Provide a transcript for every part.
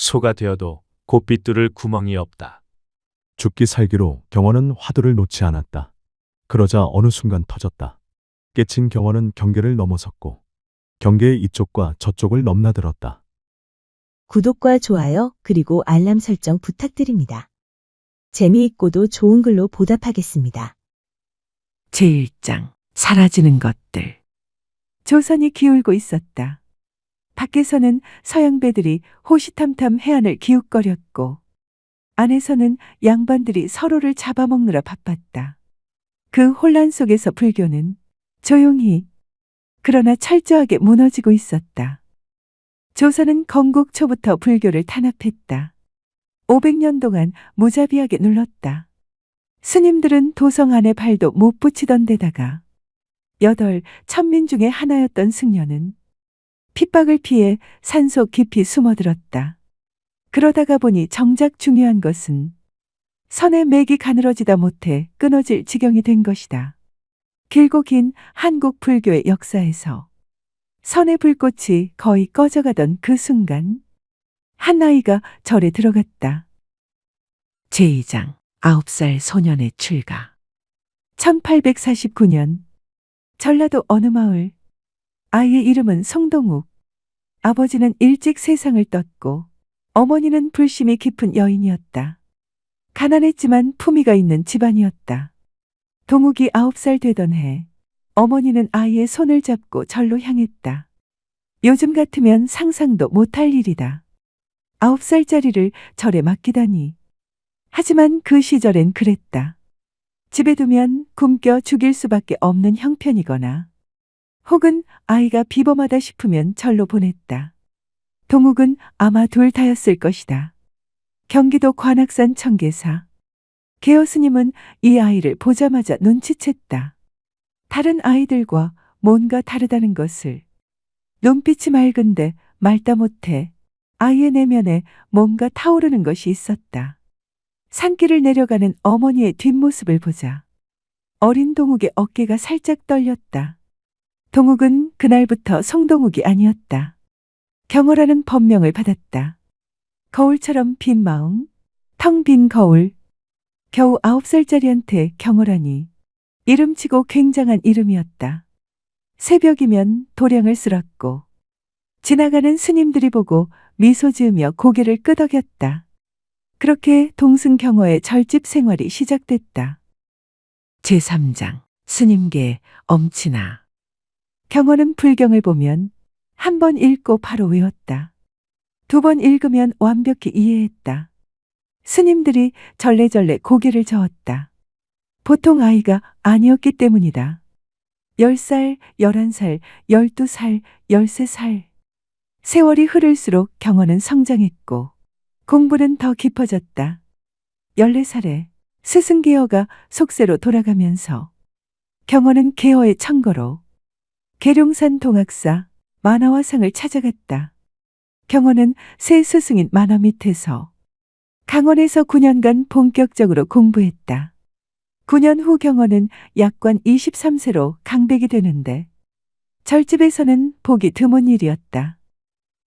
소가 되어도 곱비 뚫을 구멍이 없다. 죽기 살기로 경원은 화두를 놓지 않았다. 그러자 어느 순간 터졌다. 깨친 경원은 경계를 넘어섰고 경계의 이쪽과 저쪽을 넘나들었다. 구독과 좋아요 그리고 알람 설정 부탁드립니다. 재미있고도 좋은 글로 보답하겠습니다. 제1장 사라지는 것들. 조선이 기울고 있었다. 밖에서는 서양배들이 호시탐탐 해안을 기웃거렸고 안에서는 양반들이 서로를 잡아먹느라 바빴다. 그 혼란 속에서 불교는 조용히 그러나 철저하게 무너지고 있었다. 조선은 건국 초부터 불교를 탄압했다. 500년 동안 무자비하게 눌렀다. 스님들은 도성 안에 발도 못 붙이던 데다가 1000민 중에 하나였던 승려는 핍박을 피해 산속 깊이 숨어들었다. 그러다가 보니 정작 중요한 것은 선의 맥이 가늘어지다 못해 끊어질 지경이 된 것이다. 길고 긴 한국 불교의 역사에서 선의 불꽃이 거의 꺼져가던 그 순간 한 아이가 절에 들어갔다. 제2장 9살 소년의 출가. 1849년 전라도 어느 마을. 아이의 이름은 송동욱. 아버지는 일찍 세상을 떴고 어머니는 불심이 깊은 여인이었다. 가난했지만 품위가 있는 집안이었다. 동욱이 9살 되던 해 어머니는 아이의 손을 잡고 절로 향했다. 요즘 같으면 상상도 못할 일이다. 9살짜리를 절에 맡기다니. 하지만 그 시절엔 그랬다. 집에 두면 굶겨 죽일 수밖에 없는 형편이거나 혹은 아이가 비범하다 싶으면 절로 보냈다. 동욱은 아마 둘 다였을 것이다. 경기도 관악산 청계사. 개어 스님은 이 아이를 보자마자 눈치챘다. 다른 아이들과 뭔가 다르다는 것을. 눈빛이 맑은데 말다 못해 아이의 내면에 뭔가 타오르는 것이 있었다. 산길을 내려가는 어머니의 뒷모습을 보자 어린 동욱의 어깨가 살짝 떨렸다. 동욱은 그날부터 송동욱이 아니었다. 경호라는 법명을 받았다. 거울처럼 빈 마음, 텅 빈 거울. 겨우 9살짜리한테 경호라니 이름치고 굉장한 이름이었다. 새벽이면 도량을 쓸었고 지나가는 스님들이 보고 미소 지으며 고개를 끄덕였다. 그렇게 동승경호의 절집 생활이 시작됐다. 제3장 스님계 엄친아. 경호는 불경을 보면 한 번 읽고 바로 외웠다. 2번 읽으면 완벽히 이해했다. 스님들이 절레절레 고개를 저었다. 보통 아이가 아니었기 때문이다. 10살, 11살, 12살, 13살. 세월이 흐를수록 경호는 성장했고 공부는 더 깊어졌다. 14살에 스승 계어가 속세로 돌아가면서 경호는 계어의 청거로 계룡산 동학사 만화화상을 찾아갔다. 경호는 새 스승인 만화 밑에서 강원에서 9년간 본격적으로 공부했다. 9년 후 경호는 약관 23세로 강백이 되는데 절집에서는 보기 드문 일이었다.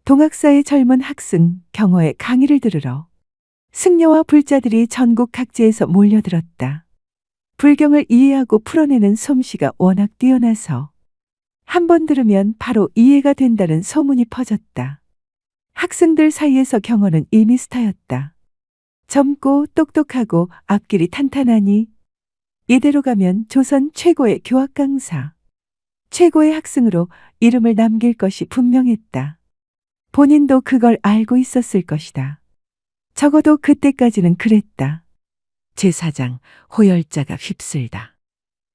동학사의 젊은 학생 경호의 강의를 들으러 승려와 불자들이 전국 각지에서 몰려들었다. 불경을 이해하고 풀어내는 솜씨가 워낙 뛰어나서 한 번 들으면 바로 이해가 된다는 소문이 퍼졌다. 학생들 사이에서 경호는 이미 스타였다. 젊고 똑똑하고 앞길이 탄탄하니 이대로 가면 조선 최고의 교학 강사, 최고의 학생으로 이름을 남길 것이 분명했다. 본인도 그걸 알고 있었을 것이다. 적어도 그때까지는 그랬다. 제4장 호열자가 휩쓸다.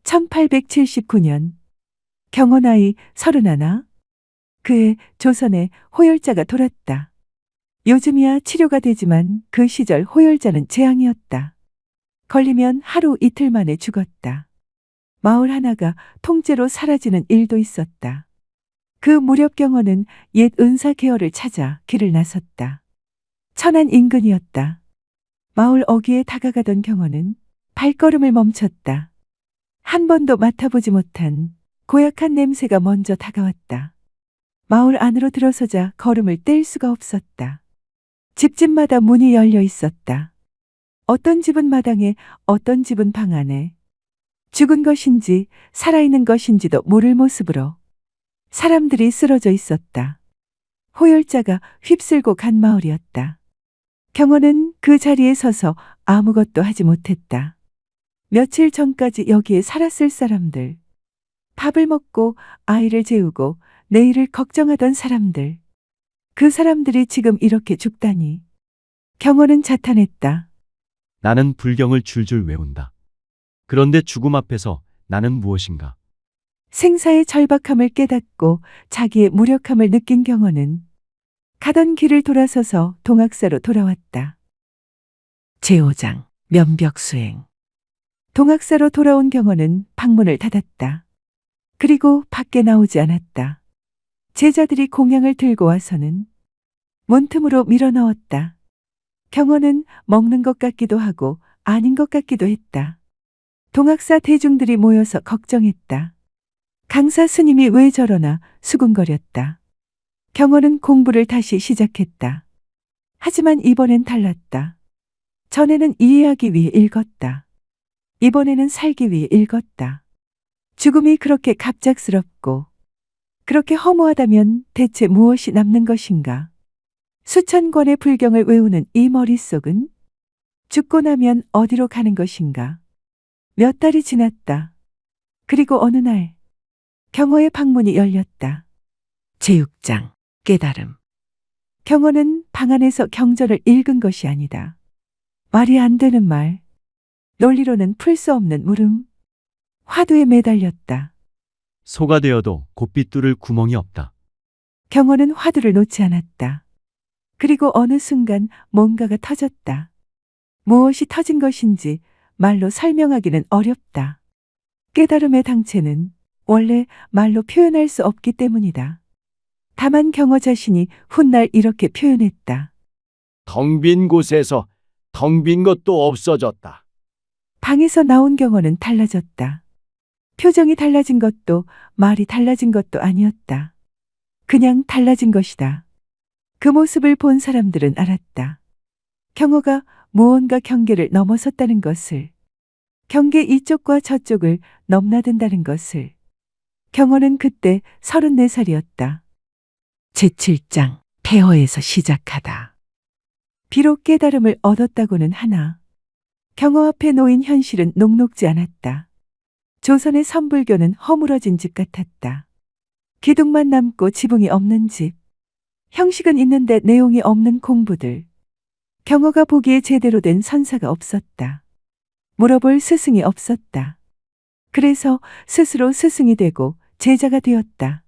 1879년 경호 나이 31. 그해 조선에 호열자가 돌았다. 요즘이야 치료가 되지만 그 시절 호열자는 재앙이었다. 걸리면 하루 이틀 만에 죽었다. 마을 하나가 통째로 사라지는 일도 있었다. 그 무렵 경호는 옛 은사 계어를 찾아 길을 나섰다. 천안 인근이었다. 마을 어귀에 다가가던 경호는 발걸음을 멈췄다. 한 번도 맡아보지 못한 고약한 냄새가 먼저 다가왔다. 마을 안으로 들어서자 걸음을 뗄 수가 없었다. 집집마다 문이 열려 있었다. 어떤 집은 마당에, 어떤 집은 방 안에. 죽은 것인지 살아있는 것인지도 모를 모습으로 사람들이 쓰러져 있었다. 호열자가 휩쓸고 간 마을이었다. 경호는 그 자리에 서서 아무것도 하지 못했다. 며칠 전까지 여기에 살았을 사람들, 밥을 먹고 아이를 재우고 내일을 걱정하던 사람들, 그 사람들이 지금 이렇게 죽다니. 경호는 자탄했다. 나는 불경을 줄줄 외운다. 그런데 죽음 앞에서 나는 무엇인가? 생사의 절박함을 깨닫고 자기의 무력함을 느낀 경호는 가던 길을 돌아서서 동학사로 돌아왔다. 제5장 면벽수행. 동학사로 돌아온 경호는 방문을 닫았다. 그리고 밖에 나오지 않았다. 제자들이 공양을 들고 와서는 문틈으로 밀어 넣었다. 경호는 먹는 것 같기도 하고 아닌 것 같기도 했다. 동학사 대중들이 모여서 걱정했다. 강사 스님이 왜 저러나 수군거렸다. 경호는 공부를 다시 시작했다. 하지만 이번엔 달랐다. 전에는 이해하기 위해 읽었다. 이번에는 살기 위해 읽었다. 죽음이 그렇게 갑작스럽고 그렇게 허무하다면 대체 무엇이 남는 것인가? 수천 권의 불경을 외우는 이 머릿속은 죽고 나면 어디로 가는 것인가? 몇 달이 지났다. 그리고 어느 날 경호의 방문이 열렸다. 제6장 깨달음. 경호는 방 안에서 경전을 읽은 것이 아니다. 말이 안 되는 말, 논리로는 풀 수 없는 물음, 화두에 매달렸다. 소가 되어도 곱빗 뚫을 구멍이 없다. 경호는 화두를 놓지 않았다. 그리고 어느 순간 뭔가가 터졌다. 무엇이 터진 것인지 말로 설명하기는 어렵다. 깨달음의 당체는 원래 말로 표현할 수 없기 때문이다. 다만 경호 자신이 훗날 이렇게 표현했다. 텅 빈 곳에서 텅 빈 것도 없어졌다. 방에서 나온 경호는 달라졌다. 표정이 달라진 것도 말이 달라진 것도 아니었다. 그냥 달라진 것이다. 그 모습을 본 사람들은 알았다. 경호가 무언가 경계를 넘어섰다는 것을, 경계 이쪽과 저쪽을 넘나든다는 것을. 경호는 그때 34살이었다. 제7장 폐허에서 시작하다. 비록 깨달음을 얻었다고는 하나 경호 앞에 놓인 현실은 녹록지 않았다. 조선의 선불교는 허물어진 집 같았다. 기둥만 남고 지붕이 없는 집. 형식은 있는데 내용이 없는 공부들. 경호가 보기에 제대로 된 선사가 없었다. 물어볼 스승이 없었다. 그래서 스스로 스승이 되고 제자가 되었다.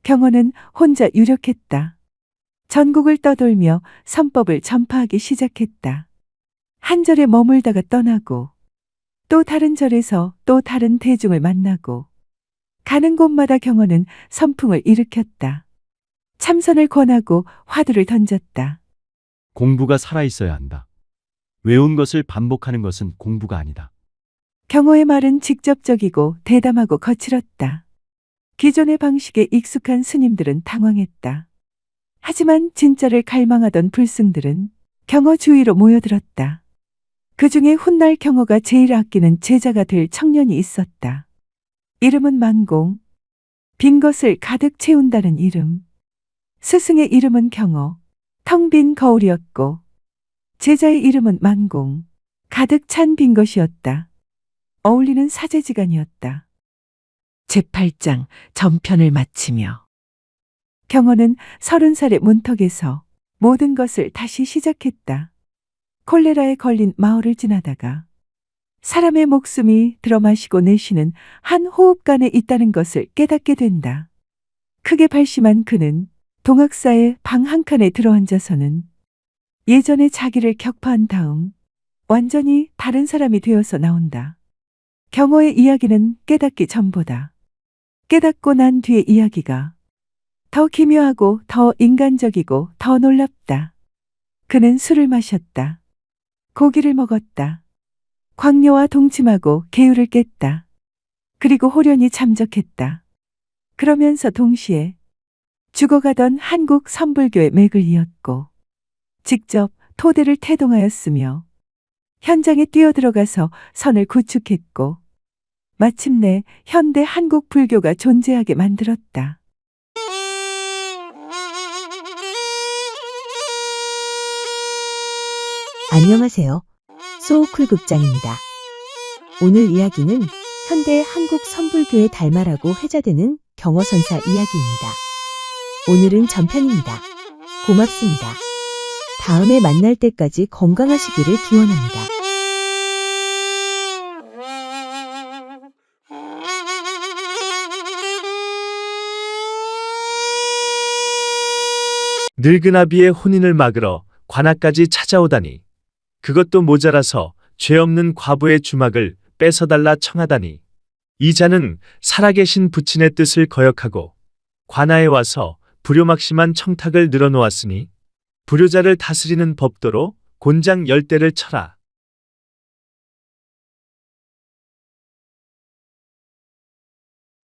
경호는 혼자 유력했다. 전국을 떠돌며 선법을 전파하기 시작했다. 한 절에 머물다가 떠나고 또 다른 절에서 또 다른 대중을 만나고 가는 곳마다 경호는 선풍을 일으켰다. 참선을 권하고 화두를 던졌다. 공부가 살아있어야 한다. 외운 것을 반복하는 것은 공부가 아니다. 경호의 말은 직접적이고 대담하고 거칠었다. 기존의 방식에 익숙한 스님들은 당황했다. 하지만 진짜를 갈망하던 불승들은 경호 주위로 모여들었다. 그 중에 훗날 경호가 제일 아끼는 제자가 될 청년이 있었다. 이름은 만공. 빈 것을 가득 채운다는 이름. 스승의 이름은 경호. 텅 빈 거울이었고 제자의 이름은 만공. 가득 찬 빈 것이었다. 어울리는 사제지간이었다. 제8장 전편을 마치며 경호는 30살의 문턱에서 모든 것을 다시 시작했다. 콜레라에 걸린 마을을 지나다가 사람의 목숨이 들어마시고 내쉬는 한 호흡간에 있다는 것을 깨닫게 된다. 크게 발심한 그는 동학사의 방 한 칸에 들어앉아서는 예전에 자기를 격파한 다음 완전히 다른 사람이 되어서 나온다. 경호의 이야기는 깨닫기 전보다 깨닫고 난 뒤의 이야기가 더 기묘하고 더 인간적이고 더 놀랍다. 그는 술을 마셨다. 고기를 먹었다. 광녀와 동침하고 계율을 깼다. 그리고 호련히 잠적했다. 그러면서 동시에 죽어가던 한국 선불교의 맥을 이었고 직접 토대를 태동하였으며 현장에 뛰어들어가서 선을 구축했고 마침내 현대 한국 불교가 존재하게 만들었다. 안녕하세요. 소우쿨 극장입니다. 오늘 이야기는 현대 한국 선불교의 달마라고 회자되는 경어선사 이야기입니다. 오늘은 전편입니다. 고맙습니다. 다음에 만날 때까지 건강하시기를 기원합니다. 늙은 아비의 혼인을 막으러 관아까지 찾아오다니. 그것도 모자라서 죄 없는 과부의 주막을 뺏어달라 청하다니. 이자는 살아계신 부친의 뜻을 거역하고 관아에 와서 불효막심한 청탁을 늘어놓았으니 불효자를 다스리는 법도로 곤장 10대를 쳐라.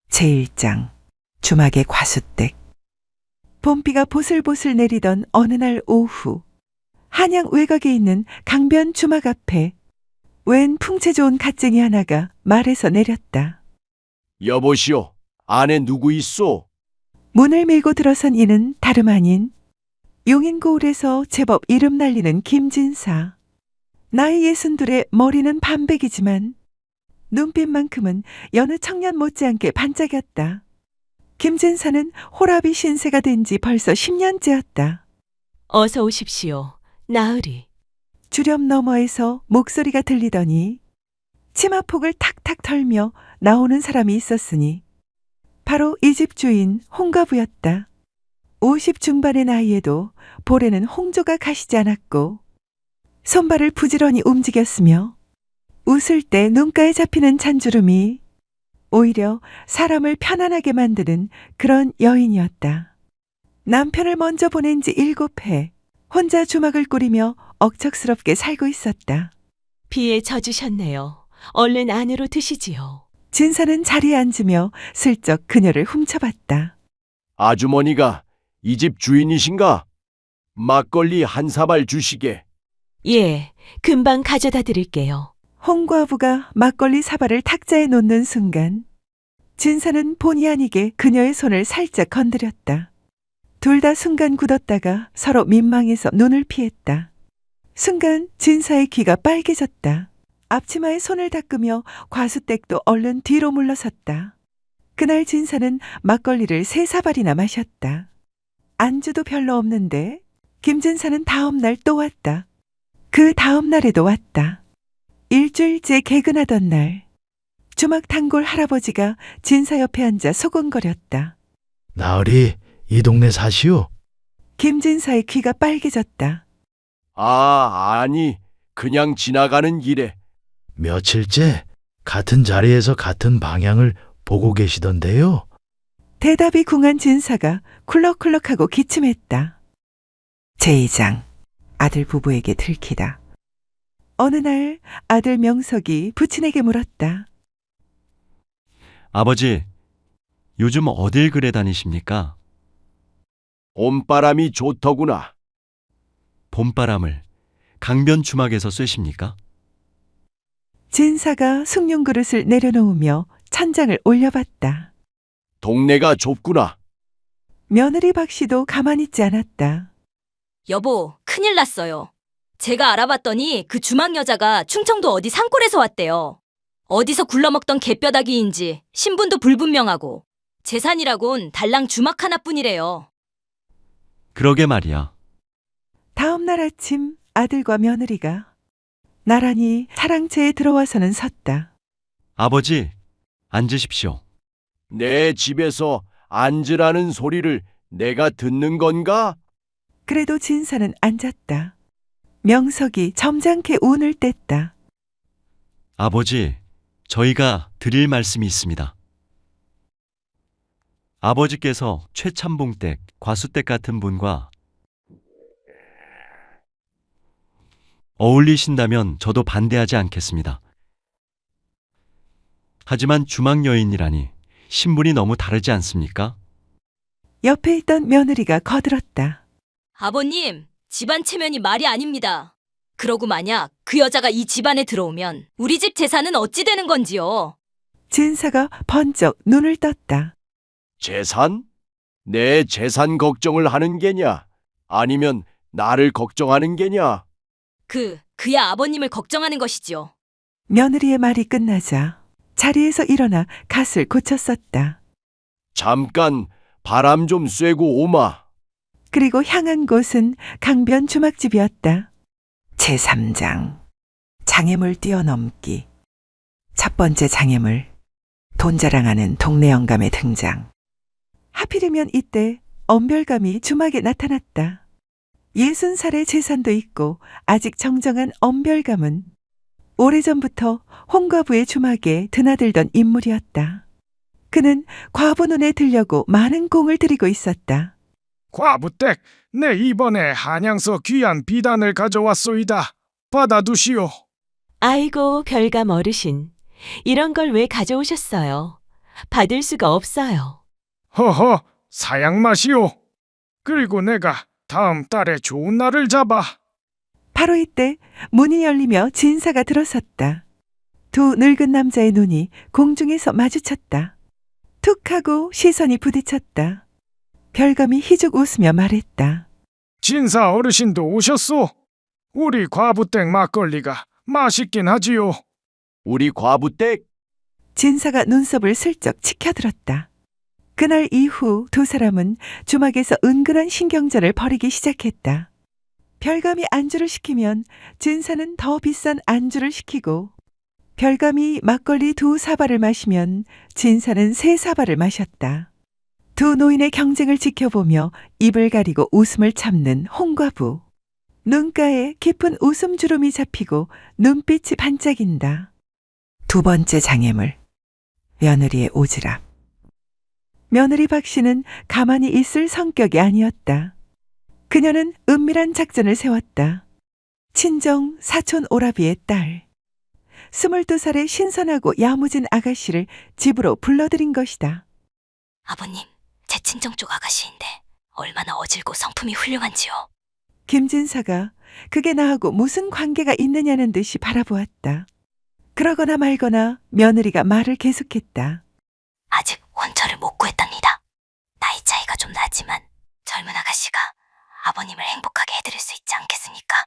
제1장 주막의 과수댁. 봄비가 보슬보슬 내리던 어느 날 오후, 한양 외곽에 있는 강변 주막 앞에 웬 풍채 좋은 갓쟁이 하나가 말에서 내렸다. 여보시오, 안에 누구 있소? 문을 밀고 들어선 이는 다름 아닌 용인고을에서 제법 이름 날리는 김진사. 나이 62에 머리는 반백이지만 눈빛만큼은 여느 청년 못지않게 반짝였다. 김진사는 호라비 신세가 된 지 벌써 10년째였다. 어서 오십시오. 나으리. 주렴 너머에서 목소리가 들리더니 치마폭을 탁탁 털며 나오는 사람이 있었으니 바로 이 집 주인 홍가부였다. 50 중반의 나이에도 볼에는 홍조가 가시지 않았고 손발을 부지런히 움직였으며 웃을 때 눈가에 잡히는 잔주름이 오히려 사람을 편안하게 만드는 그런 여인이었다. 남편을 먼저 보낸 지 7해 혼자 주막을 꾸리며 억척스럽게 살고 있었다. 비에 젖으셨네요. 얼른 안으로 드시지요. 진사는 자리에 앉으며 슬쩍 그녀를 훔쳐봤다. 아주머니가 이 집 주인이신가? 막걸리 한 사발 주시게. 예, 금방 가져다 드릴게요. 홍과부가 막걸리 사발을 탁자에 놓는 순간 진사는 본의 아니게 그녀의 손을 살짝 건드렸다. 둘 다 순간 굳었다가 서로 민망해서 눈을 피했다. 순간 진사의 귀가 빨개졌다. 앞치마에 손을 닦으며 과수댁도 얼른 뒤로 물러섰다. 그날 진사는 막걸리를 3사발이나 마셨다. 안주도 별로 없는데 김진사는 다음 날 또 왔다. 그 다음 날에도 왔다. 일주일째 개근하던 날 주막 단골 할아버지가 진사 옆에 앉아 소곤거렸다. 나으리, 이 동네 사시오? 김진사의 귀가 빨개졌다. 아니, 그냥 지나가는 길에. 며칠째 같은 자리에서 같은 방향을 보고 계시던데요. 대답이 궁한 진사가 쿨럭쿨럭하고 기침했다. 제2장 아들 부부에게 들키다. 어느 날 아들 명석이 부친에게 물었다. 아버지, 요즘 어딜 그래 다니십니까? 봄바람이 좋더구나. 봄바람을 강변 주막에서 쐬십니까? 진사가 숭늉 그릇을 내려놓으며 천장을 올려봤다. 동네가 좁구나. 며느리 박씨도 가만히 있지 않았다. 여보, 큰일 났어요. 제가 알아봤더니 그 주막 여자가 충청도 어디 산골에서 왔대요. 어디서 굴러먹던 개뼈다귀인지 신분도 불분명하고 재산이라곤 달랑 주막 하나뿐이래요. 그러게 말이야. 다음 날 아침 아들과 며느리가 나란히 사랑채에 들어와서는 섰다. 아버지, 앉으십시오. 내 집에서 앉으라는 소리를 내가 듣는 건가? 그래도 진사는 앉았다. 명석이 점잖게 운을 뗐다. 아버지, 저희가 드릴 말씀이 있습니다. 아버지께서 최참봉댁, 과수댁 같은 분과 어울리신다면 저도 반대하지 않겠습니다. 하지만 주막 여인이라니 신분이 너무 다르지 않습니까? 옆에 있던 며느리가 거들었다. 아버님, 집안 체면이 말이 아닙니다. 그러고 만약 그 여자가 이 집안에 들어오면 우리 집 재산은 어찌 되는 건지요? 진사가 번쩍 눈을 떴다. 재산? 내 재산 걱정을 하는 게냐? 아니면 나를 걱정하는 게냐? 그야 아버님을 걱정하는 것이지요. 며느리의 말이 끝나자 자리에서 일어나 갓을 고쳤었다. 잠깐 바람 좀 쐬고 오마. 그리고 향한 곳은 강변 주막집이었다. 제3장 장애물 뛰어넘기. 첫 번째 장애물, 돈 자랑하는 동네 영감의 등장. 하필이면 이때 엄별감이 주막에 나타났다. 60살의 재산도 있고 아직 정정한 엄별감은 오래전부터 홍과부의 주막에 드나들던 인물이었다. 그는 과부 눈에 들려고 많은 공을 들이고 있었다. 과부댁, 내 이번에 한양서 귀한 비단을 가져왔소이다. 받아두시오. 아이고, 별감 어르신. 이런 걸 왜 가져오셨어요? 받을 수가 없어요. 허허, 사양 마시오. 그리고 내가 다음 달에 좋은 날을 잡아. 바로 이때 문이 열리며 진사가 들어섰다. 두 늙은 남자의 눈이 공중에서 마주쳤다. 툭 하고 시선이 부딪혔다. 별감이 희죽 웃으며 말했다. 진사 어르신도 오셨소? 우리 과부댁 막걸리가 맛있긴 하지요. 우리 과부댁? 진사가 눈썹을 슬쩍 치켜들었다. 그날 이후 두 사람은 주막에서 은근한 신경전을 벌이기 시작했다. 별감이 안주를 시키면 진사는 더 비싼 안주를 시키고, 별감이 막걸리 2사발을 마시면 진사는 3사발을 마셨다. 두 노인의 경쟁을 지켜보며 입을 가리고 웃음을 참는 홍과부. 눈가에 깊은 웃음 주름이 잡히고 눈빛이 반짝인다. 두 번째 장애물, 며느리의 오지랖. 며느리 박씨는 가만히 있을 성격이 아니었다. 그녀는 은밀한 작전을 세웠다. 친정 사촌 오라비의 딸, 22살의 신선하고 야무진 아가씨를 집으로 불러들인 것이다. 아버님, 제 친정 쪽 아가씨인데 얼마나 어질고 성품이 훌륭한지요. 김진사가 그게 나하고 무슨 관계가 있느냐는 듯이 바라보았다. 그러거나 말거나 며느리가 말을 계속했다. 아직 원처를 못 구했답니다. 나이 차이가 좀 나지만 젊은 아가씨가 아버님을 행복하게 해드릴 수 있지 않겠습니까?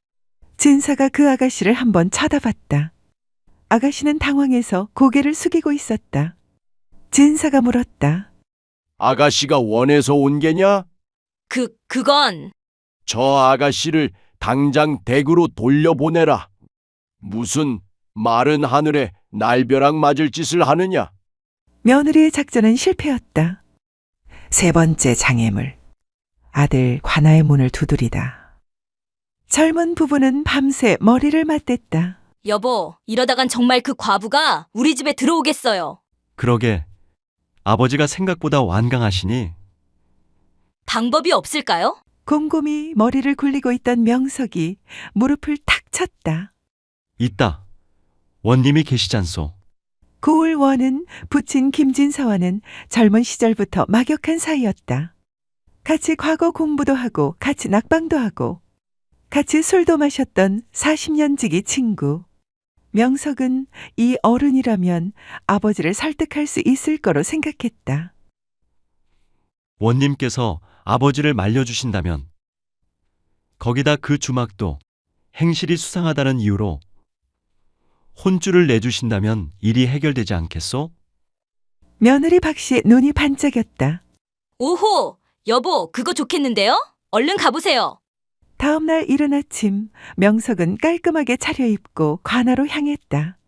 진사가 그 아가씨를 한번 쳐다봤다. 아가씨는 당황해서 고개를 숙이고 있었다. 진사가 물었다. 아가씨가 원해서 온 게냐? 그건 저 아가씨를 당장 댁으로 돌려보내라. 무슨 마른 하늘에 날벼락 맞을 짓을 하느냐? 며느리의 작전은 실패였다. 세 번째 장애물, 아들 관아의 문을 두드리다. 젊은 부부는 밤새 머리를 맞댔다. 여보, 이러다간 정말 그 과부가 우리 집에 들어오겠어요. 그러게 아버지가 생각보다 완강하시니 방법이 없을까요? 곰곰이 머리를 굴리고 있던 명석이 무릎을 탁 쳤다. 있다. 원님이 계시잖소. 고을 원은 부친 김진사와는 젊은 시절부터 막역한 사이였다. 같이 과거 공부도 하고 같이 낙방도 하고 같이 술도 마셨던 40년 지기 친구. 명석은 이 어른이라면 아버지를 설득할 수 있을 거로 생각했다. 원님께서 아버지를 말려주신다면 거기다 그 주막도 행실이 수상하다는 이유로 혼주를 내주신다면 일이 해결되지 않겠소? 며느리 박씨의 눈이 반짝였다. 오호, 여보, 그거 좋겠는데요? 얼른 가보세요. 다음 날 이른 아침 명석은 깔끔하게 차려입고 관아로 향했다.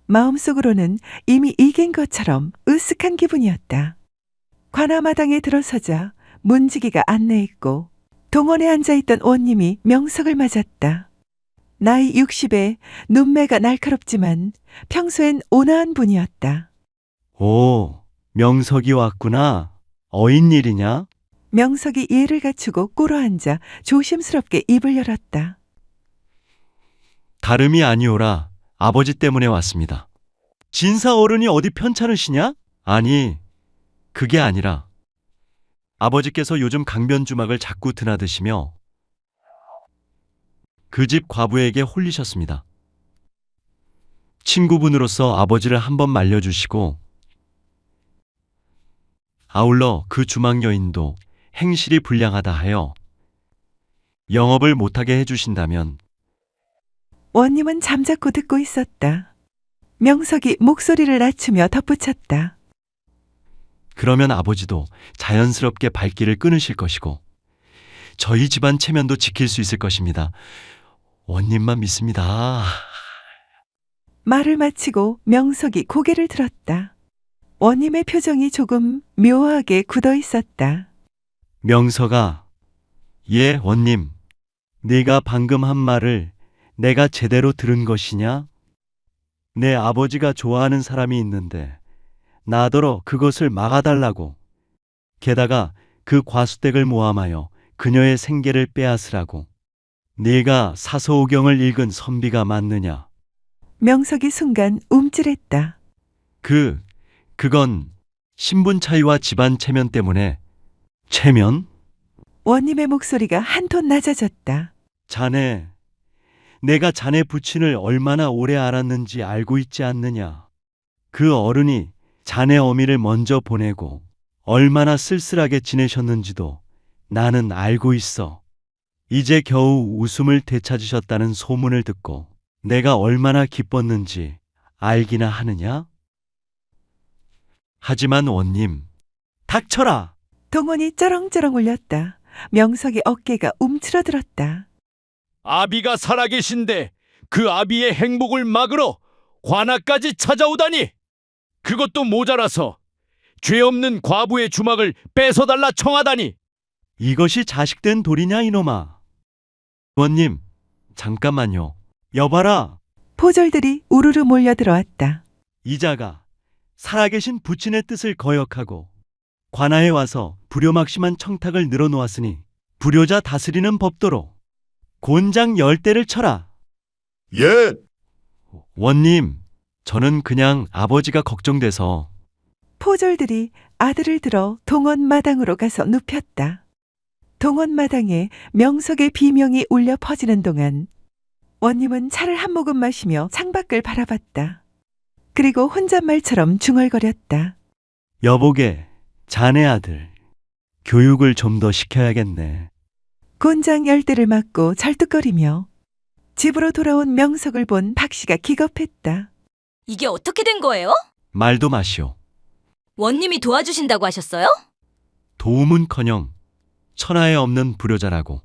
마음속으로는 이미 이긴 것처럼 으쓱한 기분이었다. 관아 마당에 들어서자 문지기가 안내했고 동원에 앉아있던 원님이 명석을 맞았다. 나이 60에 눈매가 날카롭지만 평소엔 온화한 분이었다. 오, 명석이 왔구나. 어인일이냐? 명석이 예를 갖추고 꿇어앉아 조심스럽게 입을 열었다. 다름이 아니오라 아버지 때문에 왔습니다. 진사 어른이 어디 편찮으시냐? 아니, 그게 아니라 아버지께서 요즘 강변 주막을 자꾸 드나드시며 그 집 과부에게 홀리셨습니다. 친구분으로서 아버지를 한번 말려주시고 아울러 그 주막 여인도 행실이 불량하다 하여 영업을 못하게 해주신다면 원님은 잠자코 듣고 있었다. 명석이 목소리를 낮추며 덧붙였다. 그러면 아버지도 자연스럽게 발길을 끊으실 것이고 저희 집안 체면도 지킬 수 있을 것입니다. 원님만 믿습니다. 말을 마치고 명석이 고개를 들었다. 원님의 표정이 조금 묘하게 굳어 있었다. 명석아, 예, 원님. 네가 방금 한 말을 내가 제대로 들은 것이냐? 내 아버지가 좋아하는 사람이 있는데 나더러 그것을 막아달라고. 게다가 그 과수댁을 모함하여 그녀의 생계를 빼앗으라고. 네가 사서오경을 읽은 선비가 맞느냐? 명석이 순간 움찔했다. 그건 신분 차이와 집안 체면 때문에. 체면? 원님의 목소리가 한 톤 낮아졌다. 자네, 내가 자네 부친을 얼마나 오래 알았는지 알고 있지 않느냐? 그 어른이 자네 어미를 먼저 보내고 얼마나 쓸쓸하게 지내셨는지도 나는 알고 있어. 이제 겨우 웃음을 되찾으셨다는 소문을 듣고 내가 얼마나 기뻤는지 알기나 하느냐? 하지만 원님, 닥쳐라! 동원이 쩌렁쩌렁 울렸다. 명석의 어깨가 움츠러들었다. 아비가 살아계신데 그 아비의 행복을 막으러 관아까지 찾아오다니! 그것도 모자라서 죄 없는 과부의 주막을 뺏어달라 청하다니! 이것이 자식된 도리냐 이놈아? 원님, 잠깐만요. 여봐라. 포졸들이 우르르 몰려들어왔다. 이자가 살아계신 부친의 뜻을 거역하고 관아에 와서 불효막심한 청탁을 늘어놓았으니 불효자 다스리는 법도로 곤장 10대를 쳐라. 예. 원님, 저는 그냥 아버지가 걱정돼서. 포졸들이 아들을 들어 동원 마당으로 가서 눕혔다. 동원 마당에 명석의 비명이 울려 퍼지는 동안 원님은 차를 한 모금 마시며 창밖을 바라봤다. 그리고 혼잣말처럼 중얼거렸다. 여보게, 자네 아들 교육을 좀 더 시켜야겠네. 곤장 10대를 맞고 절뚝거리며 집으로 돌아온 명석을 본 박씨가 기겁했다. 이게 어떻게 된 거예요? 말도 마시오. 원님이 도와주신다고 하셨어요? 도움은커녕 천하에 없는 불효자라고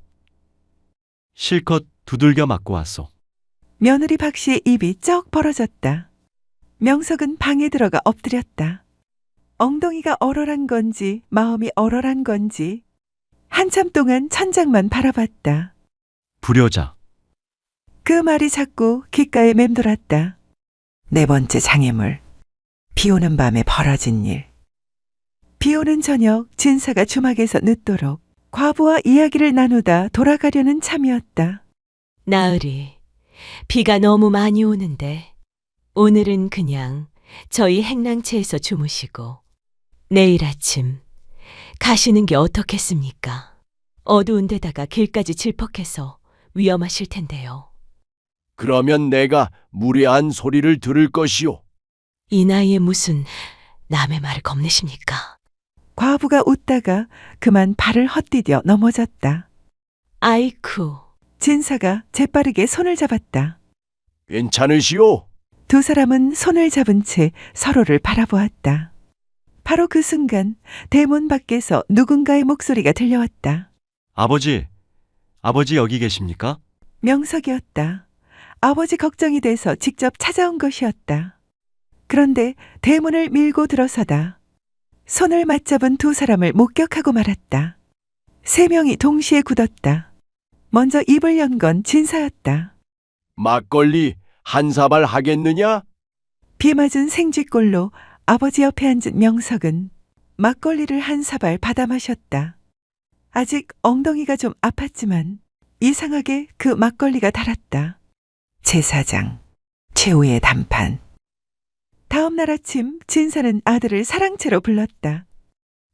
실컷 두들겨 맞고 왔소. 며느리 박씨의 입이 쩍 벌어졌다. 명석은 방에 들어가 엎드렸다. 엉덩이가 얼얼한 건지 마음이 얼얼한 건지 한참 동안 천장만 바라봤다. 불효자. 그 말이 자꾸 귓가에 맴돌았다. 네 번째 장애물. 비 오는 밤에 벌어진 일. 비 오는 저녁 진사가 주막에서 늦도록 과부와 이야기를 나누다 돌아가려는 참이었다. 나으리, 비가 너무 많이 오는데 오늘은 그냥 저희 행랑채에서 주무시고 내일 아침 가시는 게 어떻겠습니까? 어두운 데다가 길까지 질퍽해서 위험하실 텐데요. 그러면 내가 무례한 소리를 들을 것이오. 이 나이에 무슨 남의 말을 겁내십니까? 과부가 웃다가 그만 발을 헛디뎌 넘어졌다. 아이쿠, 진사가 재빠르게 손을 잡았다. 괜찮으시오? 두 사람은 손을 잡은 채 서로를 바라보았다. 바로 그 순간 대문 밖에서 누군가의 목소리가 들려왔다. 아버지 여기 계십니까? 명석이었다. 아버지 걱정이 돼서 직접 찾아온 것이었다. 그런데 대문을 밀고 들어서다 손을 맞잡은 두 사람을 목격하고 말았다. 세 명이 동시에 굳었다. 먼저 입을 연 건 진사였다. 막걸리 한 사발 하겠느냐? 비 맞은 생쥐꼴로 아버지 옆에 앉은 명석은 막걸리를 한 사발 받아 마셨다. 아직 엉덩이가 좀 아팠지만 이상하게 그 막걸리가 달았다. 제사장, 최후의 단판. 다음 날 아침 진사는 아들을 사랑채로 불렀다.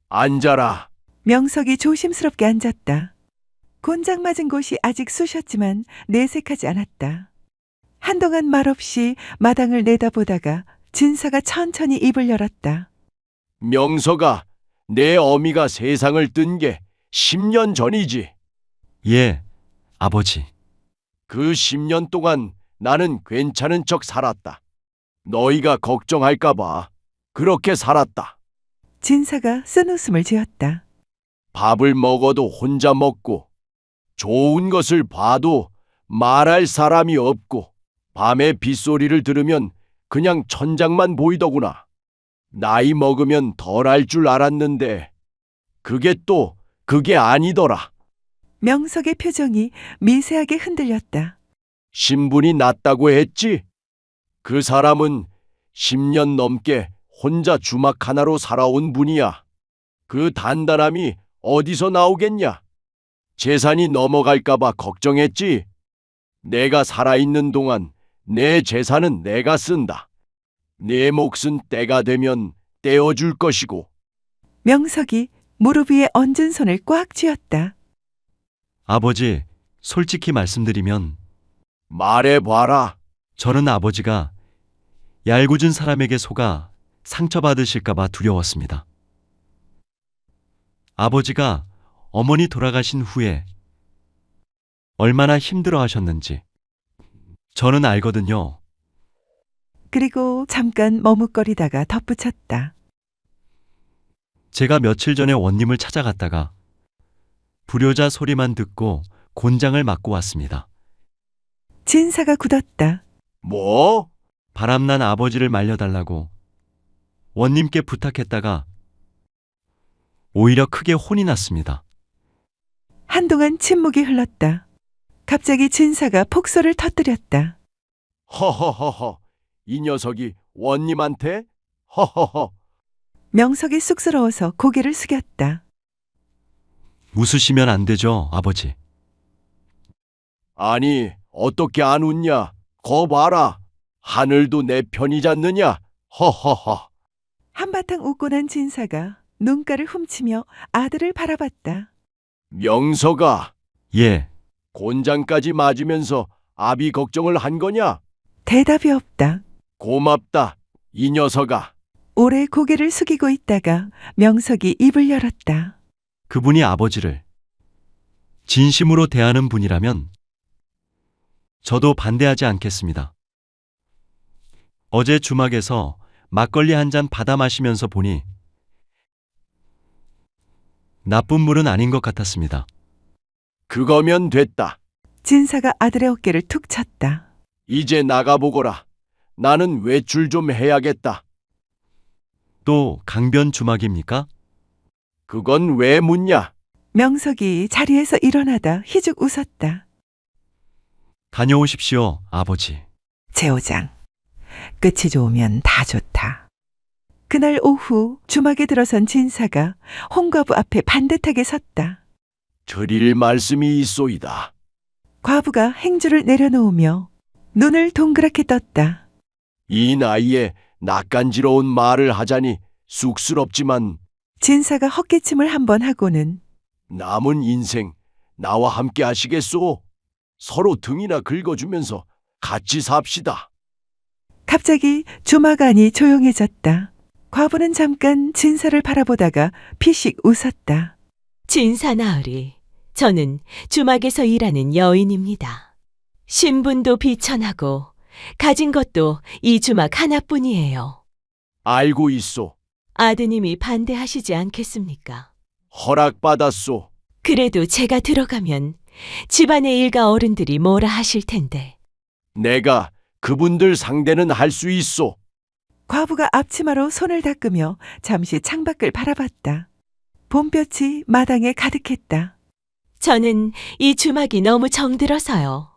앉아라. 명석이 조심스럽게 앉았다. 곤장 맞은 곳이 아직 쑤셨지만 내색하지 않았다. 한동안 말없이 마당을 내다보다가 진사가 천천히 입을 열었다. 명서가 내 어미가 세상을 뜬 게 10년 전이지. 예, 아버지. 그 10년 동안 나는 괜찮은 척 살았다. 너희가 걱정할까봐 그렇게 살았다. 진사가 쓴웃음을 지었다. 밥을 먹어도 혼자 먹고, 좋은 것을 봐도 말할 사람이 없고, 밤에 빗소리를 들으면 그냥 천장만 보이더구나. 나이 먹으면 덜 할 줄 알았는데, 그게 아니더라. 명석의 표정이 미세하게 흔들렸다. 신분이 낮다고 했지? 그 사람은 10년 넘게 혼자 주막 하나로 살아온 분이야. 그 단단함이 어디서 나오겠냐? 재산이 넘어갈까봐 걱정했지? 내가 살아있는 동안 내 재산은 내가 쓴다. 내 몫은 때가 되면 떼어줄 것이고. 명석이 무릎 위에 얹은 손을 꽉 쥐었다. 아버지, 솔직히 말씀드리면 말해봐라. 저는 아버지가 얄궂은 사람에게 속아 상처받으실까봐 두려웠습니다. 아버지가 어머니 돌아가신 후에 얼마나 힘들어 하셨는지 저는 알거든요. 그리고 잠깐 머뭇거리다가 덧붙였다. 제가 며칠 전에 원님을 찾아갔다가 불효자 소리만 듣고 곤장을 맞고 왔습니다. 진사가 굳었다. 뭐? 바람난 아버지를 말려달라고 원님께 부탁했다가 오히려 크게 혼이 났습니다. 한동안 침묵이 흘렀다. 갑자기 진사가 폭소를 터뜨렸다. 허허허허. 이 녀석이 원님한테? 허허허. 명석이 쑥스러워서 고개를 숙였다. 웃으시면 안 되죠, 아버지. 아니, 어떻게 안 웃냐? 거 봐라. 하늘도 내 편이잖느냐? 허허허. 한바탕 웃고 난 진사가 눈가를 훔치며 아들을 바라봤다. 명서가 예, 곤장까지 맞으면서 아비 걱정을 한 거냐? 대답이 없다. 고맙다, 이 녀석아. 오래 고개를 숙이고 있다가 명석이 입을 열었다. 그분이 아버지를 진심으로 대하는 분이라면 저도 반대하지 않겠습니다. 어제 주막에서 막걸리 한 잔 받아 마시면서 보니 나쁜 물은 아닌 것 같았습니다. 그거면 됐다. 진사가 아들의 어깨를 툭 쳤다. 이제 나가보거라. 나는 외출 좀 해야겠다. 또 강변 주막입니까? 그건 왜 묻냐? 명석이 자리에서 일어나다 희죽 웃었다. 다녀오십시오, 아버지. 제오장, 끝이 좋으면 다 좋다. 그날 오후 주막에 들어선 진사가 홍과부 앞에 반듯하게 섰다. 드릴 말씀이 있소이다. 과부가 행주를 내려놓으며 눈을 동그랗게 떴다. 이 나이에 낯간지러운 말을 하자니 쑥스럽지만 진사가 헛기침을 한번 하고는 남은 인생 나와 함께 하시겠소? 서로 등이나 긁어주면서 같이 삽시다. 갑자기 주막 안이 조용해졌다. 과부는 잠깐 진사를 바라보다가 피식 웃었다. 진사 나으리, 저는 주막에서 일하는 여인입니다. 신분도 비천하고 가진 것도 이 주막 하나뿐이에요. 알고 있소. 아드님이 반대하시지 않겠습니까? 허락받았소. 그래도 제가 들어가면 집안의 일가 어른들이 뭐라 하실 텐데. 내가 그분들 상대는 할 수 있소. 과부가 앞치마로 손을 닦으며 잠시 창밖을 바라봤다. 봄볕이 마당에 가득했다. 저는 이 주막이 너무 정들어서요.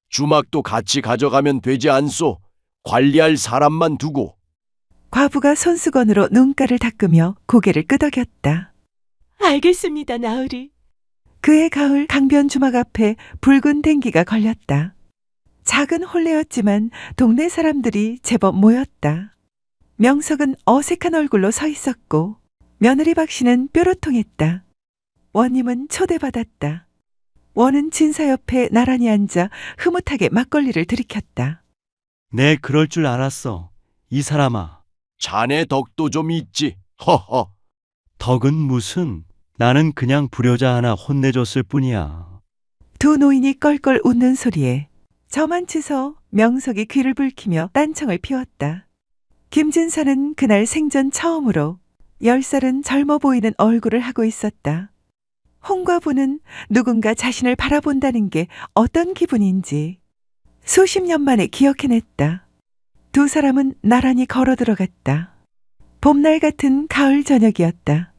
주막도 같이 가져가면 되지 않소. 관리할 사람만 두고. 과부가 손수건으로 눈가를 닦으며 고개를 끄덕였다. 알겠습니다, 나으리. 그해 가을 강변 주막 앞에 붉은 댕기가 걸렸다. 작은 홀레였지만 동네 사람들이 제법 모였다. 명석은 어색한 얼굴로 서 있었고 며느리 박씨는 뾰로통했다. 원님은 초대받았다. 원은 진사 옆에 나란히 앉아 흐뭇하게 막걸리를 들이켰다. 내 그럴 줄 알았어. 이 사람아. 자네 덕도 좀 있지. 허허. 덕은 무슨. 나는 그냥 불효자 하나 혼내줬을 뿐이야. 두 노인이 껄껄 웃는 소리에 저만치서 명석이 귀를 붉히며 딴청을 피웠다. 김진사는 그날 생전 처음으로 10살은 젊어 보이는 얼굴을 하고 있었다. 홍과부는 누군가 자신을 바라본다는 게 어떤 기분인지 수십 년 만에 기억해냈다. 두 사람은 나란히 걸어 들어갔다. 봄날 같은 가을 저녁이었다.